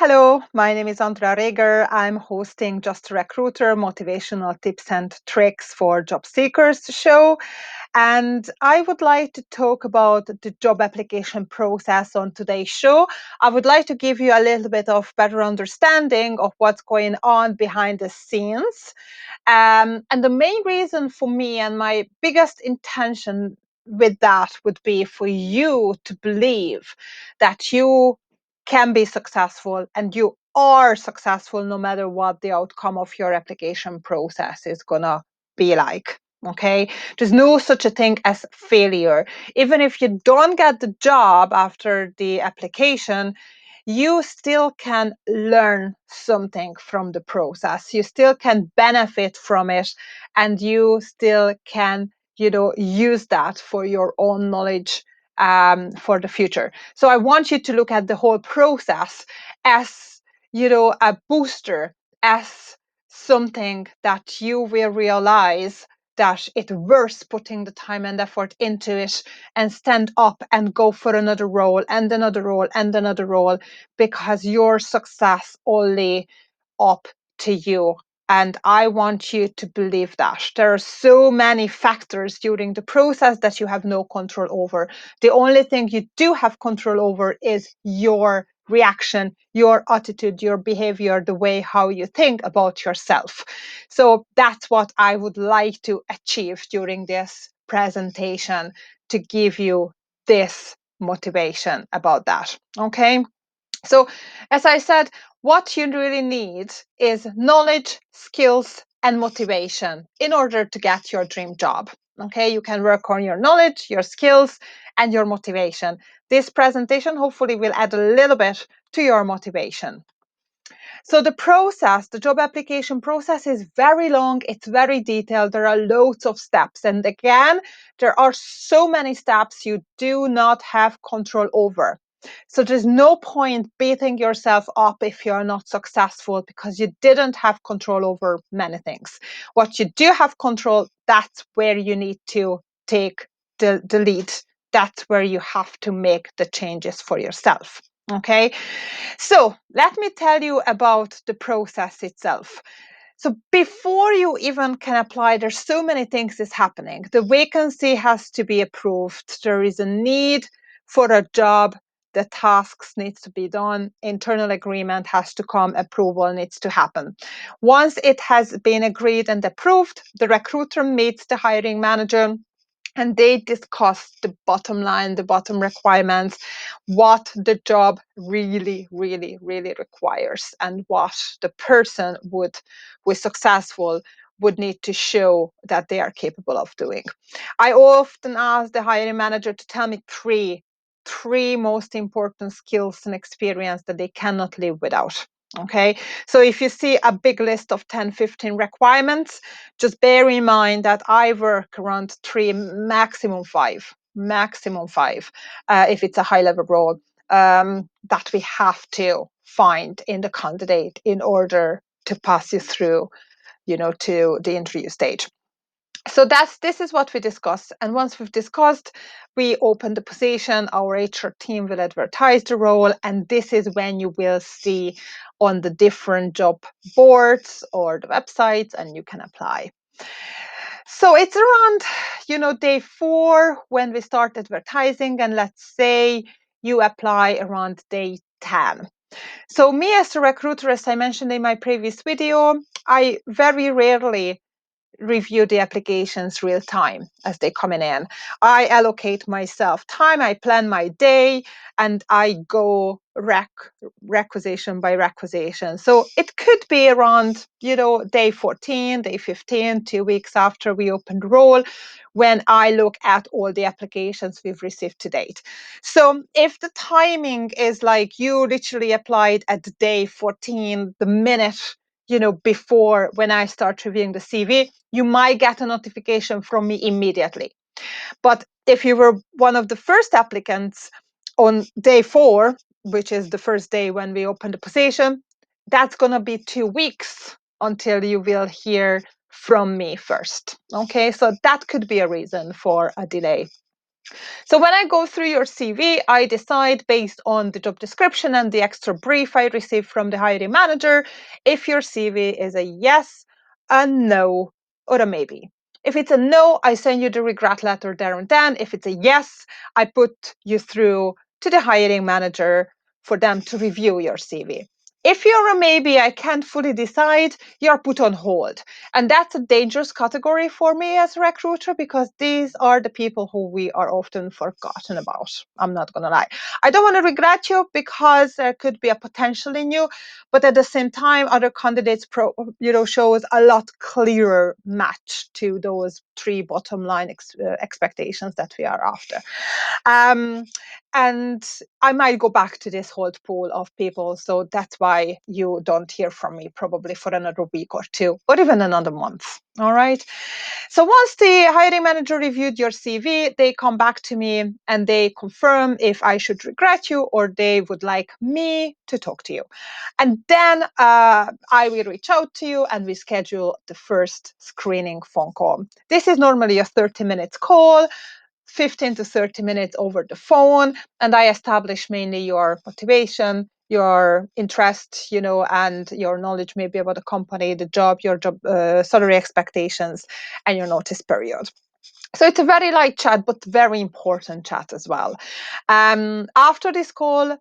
Hello, my name is Andrea Reger. I'm hosting Just a Recruiter Motivational Tips and Tricks for Job Seekers show. And I would like to talk about the job application process on today's show. I would like to give you a little bit of better understanding of what's going on behind the scenes. And the main reason for me and my biggest intention with that would be for you to believe that you can be successful and you are successful no matter what the outcome of your application process is going to be like. Okay, there's no such a thing as failure. Even if you don't get the job after the application, you still can learn something from the process. You still can benefit from it, and you still can, use that for your own knowledge for the future. So I want you to look at the whole process as, a booster, as something that you will realize that it's worth putting the time and effort into it and stand up and go for another role and another role and another role, because your success only up to you. And I want you to believe that. There are so many factors during the process that you have no control over. The only thing you do have control over is your reaction, your attitude, your behavior, the way how you think about yourself. So that's what I would like to achieve during this presentation, to give you this motivation about that. Okay. So, as I said, what you really need is knowledge, skills, and motivation in order to get your dream job. Okay, you can work on your knowledge, your skills, and your motivation. This presentation hopefully will add a little bit to your motivation. So the process, the job application process, is very long. It's very detailed. There are loads of steps. And again, there are so many steps you do not have control over. So there's no point beating yourself up if you're not successful, because you didn't have control over many things. What you do have control, that's where you need to take the lead. That's where you have to make the changes for yourself. Okay. So let me tell you about the process itself. So before you even can apply, there's so many things is happening. The vacancy has to be approved. There is a need for a job. The tasks needs to be done. Internal agreement has to come. Approval needs to happen. Once it has been agreed and approved, the recruiter meets the hiring manager, and they discuss the bottom line, the bottom requirements, what the job really, really, really requires, and what the person who is successful would need to show that they are capable of doing. I often ask the hiring manager to tell me three most important skills and experience that they cannot live without. Okay, so if you see a big list of 10, 15 requirements, just bear in mind that I work around three, maximum five, if it's a high level role, that we have to find in the candidate in order to pass you through, to the interview stage. So this is what we discuss. And once we've discussed, we open the position, our HR team will advertise the role, and this is when you will see on the different job boards or the websites, and you can apply. So it's around, day 4 when we start advertising, and let's say you apply around day 10. So me as a recruiter, as I mentioned in my previous video, I very rarely review the applications real time as they come in. I allocate myself time, I plan my day, and I go requisition by requisition. So it could be around, day 14, day 15, 2 weeks after we open the role, when I look at all the applications we've received to date. So if the timing is like you literally applied at day 14, the minute before when I start reviewing the CV, you might get a notification from me immediately. But if you were one of the first applicants on day 4, which is the first day when we open the position, that's going to be 2 weeks until you will hear from me first. Okay, so that could be a reason for a delay. So when I go through your CV, I decide based on the job description and the extra brief I receive from the hiring manager if your CV is a yes, a no, or a maybe. If it's a no, I send you the regret letter there and then. If it's a yes, I put you through to the hiring manager for them to review your CV. If you're a maybe, I can't fully decide, you're put on hold. And that's a dangerous category for me as a recruiter because these are the people who we are often forgotten about. I'm not going to lie. I don't want to regret you because there could be a potential in you, but at the same time, other candidates shows a lot clearer match to those three bottom line expectations that we are after. Um, and I might go back to this whole pool of people. So that's why you don't hear from me probably for another week or two, or even another month. All right. So once the hiring manager reviewed your CV, they come back to me and they confirm if I should regret you or they would like me to talk to you. And then I will reach out to you and we schedule the first screening phone call. This is normally a 30-minute call, 15 to 30 minutes over the phone, and I establish mainly your motivation, your interest, and your knowledge maybe about the company, the job, your job salary expectations, and your notice period. So it's a very light chat, but very important chat as well. After this call,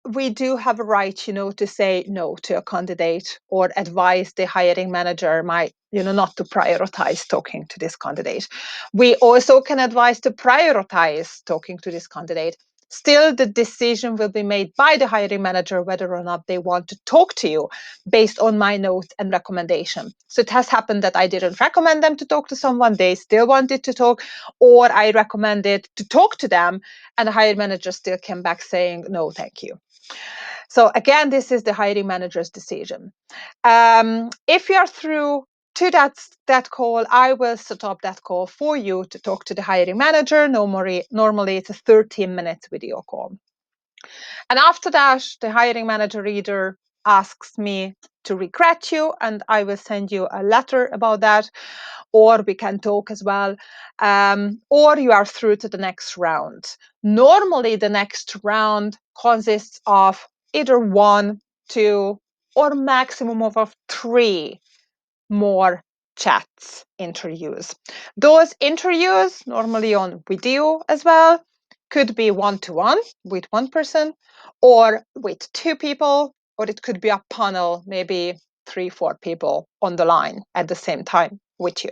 we do have a right, to say no to a candidate or advise the hiring manager might, not to prioritize talking to this candidate. We also can advise to prioritize talking to this candidate. Still, the decision will be made by the hiring manager whether or not they want to talk to you based on my note and recommendation. So it has happened that I didn't recommend them to talk to someone, they still wanted to talk, or I recommended to talk to them and the hiring manager still came back saying, no, thank you. So again, this is the hiring manager's decision. If you're through to that call, I will set up that call for you to talk to the hiring manager. Normally it's a 13-minute video call. And after that, the hiring manager either asks me to regret you, and I will send you a letter about that, or we can talk as well, or you are through to the next round. Normally, the next round consists of either one, two, or maximum of three more chats interviews. Those interviews, normally on video as well, could be one-to-one with one person or with two people, or it could be a panel, maybe 3, 4 people on the line at the same time with you.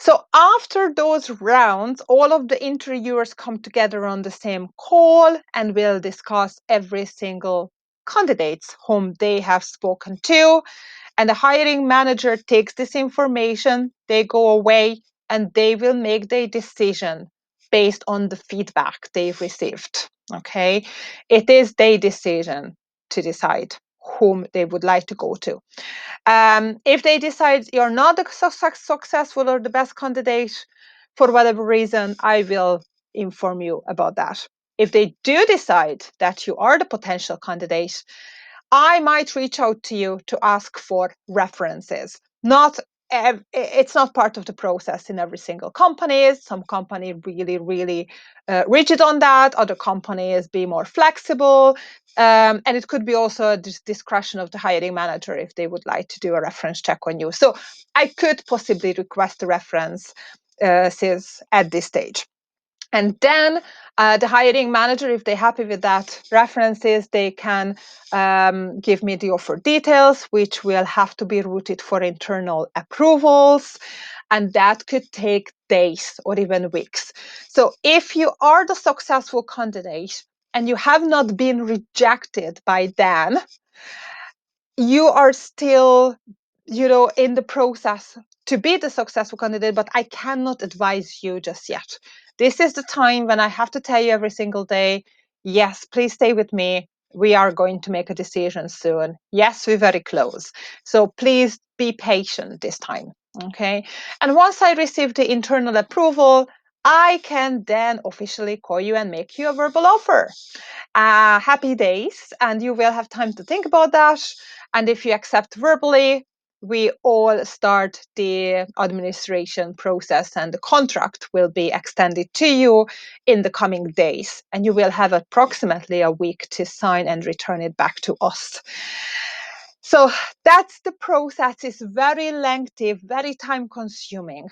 So after those rounds, all of the interviewers come together on the same call and will discuss every single candidates whom they have spoken to, and the hiring manager takes this information, they go away, and they will make their decision based on the feedback they've received. Okay, it is their decision to decide whom they would like to go to. If they decide you're not the successful or the best candidate for whatever reason, I will inform you about that. If they do decide that you are the potential candidate, I might reach out to you to ask for references. It's not part of the process in every single company. Some company really rigid on that. Other companies be more flexible, and it could be also a discretion of the hiring manager if they would like to do a reference check on you. So I could possibly request a reference at this stage. And then the hiring manager, if they're happy with that references, they can give me the offer details, which will have to be routed for internal approvals. And that could take days or even weeks. So if you are the successful candidate and you have not been rejected by them, you are still, in the process to be the successful candidate, but I cannot advise you just yet. This is the time when I have to tell you every single day, yes, please stay with me. We are going to make a decision soon. Yes, we're very close. So please be patient this time. Okay. And once I receive the internal approval, I can then officially call you and make you a verbal offer. Happy days, and you will have time to think about that. And if you accept verbally, we all start the administration process, and the contract will be extended to you in the coming days. And you will have approximately a week to sign and return it back to us. So that's the process. It's very lengthy, very time consuming.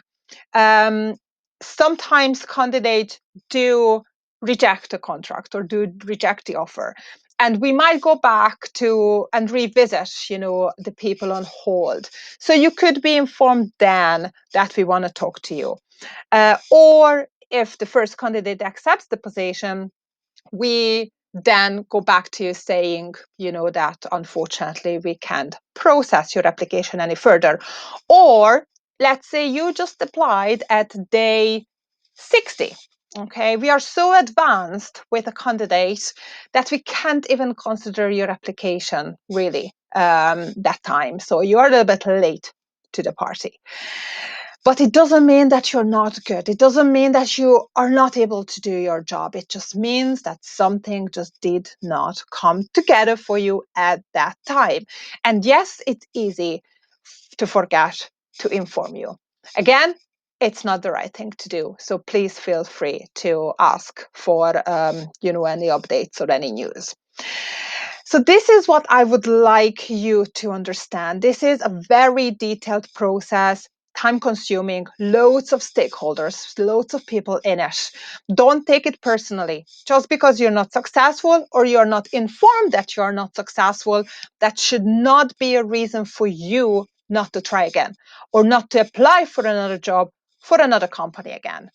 Um, Sometimes candidates do reject a contract or do reject the offer. And we might go back to and revisit, the people on hold. So you could be informed then that we want to talk to you. Or if the first candidate accepts the position, we then go back to you saying, that unfortunately we can't process your application any further. Or let's say you just applied at day 60. Okay, we are so advanced with a candidate that we can't even consider your application really that time. So you're a little bit late to the party. But it doesn't mean that you're not good. It doesn't mean that you are not able to do your job. It just means that something just did not come together for you at that time. And yes, it's easy to forget to inform you. Again, it's not the right thing to do. So please feel free to ask for, any updates or any news. So this is what I would like you to understand. This is a very detailed process, time consuming, loads of stakeholders, loads of people in it. Don't take it personally. Just because you're not successful or you're not informed that you're not successful, that should not be a reason for you not to try again or not to apply for another job for another company again.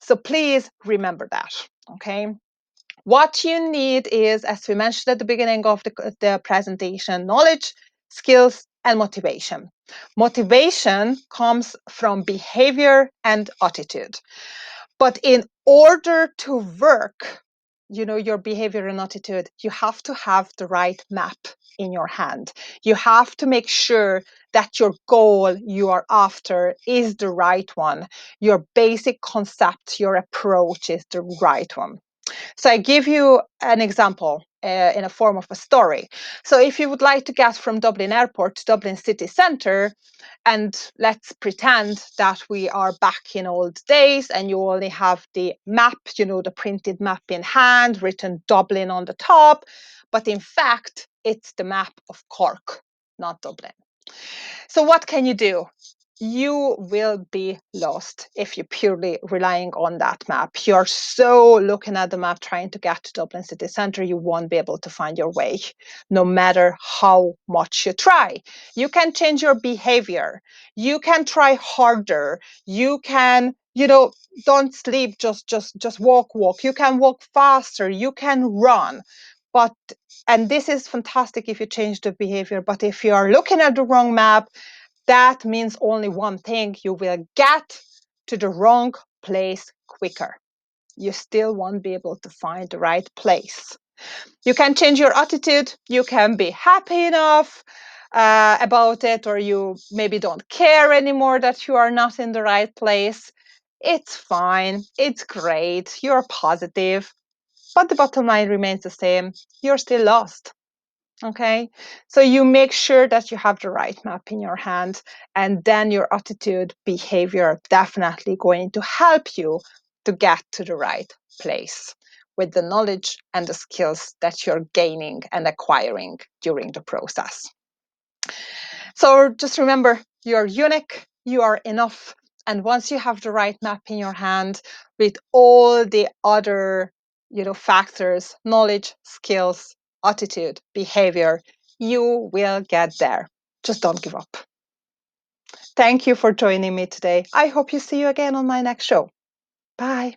So please remember that, okay? What you need is, as we mentioned at the beginning of the presentation, knowledge, skills, and motivation. Motivation comes from behavior and attitude. But in order to work, your behavior and attitude, you have to have the right map in your hand. You have to make sure that your goal you are after is the right one. Your basic concept, your approach is the right one. So I give you an example in a form of a story. So if you would like to get from Dublin Airport to Dublin city centre, and let's pretend that we are back in old days and you only have the map, the printed map in hand, written Dublin on the top, but in fact, it's the map of Cork, not Dublin. So what can you do? You will be lost if you're purely relying on that map. You're so looking at the map trying to get to Dublin city centre, you won't be able to find your way, no matter how much you try. You can change your behavior. You can try harder. You can, don't sleep, just walk. You can walk faster. You can run. But and this is fantastic if you change the behavior. But if you are looking at the wrong map, that means only one thing: you will get to the wrong place quicker. You still won't be able to find the right place. You can change your attitude. You can be happy enough about it, or you maybe don't care anymore that you are not in the right place. It's fine. It's great. You're positive. But the bottom line remains the same. You're still lost. Okay, so you make sure that you have the right map in your hand, and then your attitude, behavior definitely going to help you to get to the right place with the knowledge and the skills that you're gaining and acquiring during the process. So just remember, you're unique, you are enough. And once you have the right map in your hand with all the other, factors, knowledge, skills, attitude, behavior, you will get there. Just don't give up. Thank you for joining me today. I hope you see you again on my next show. Bye.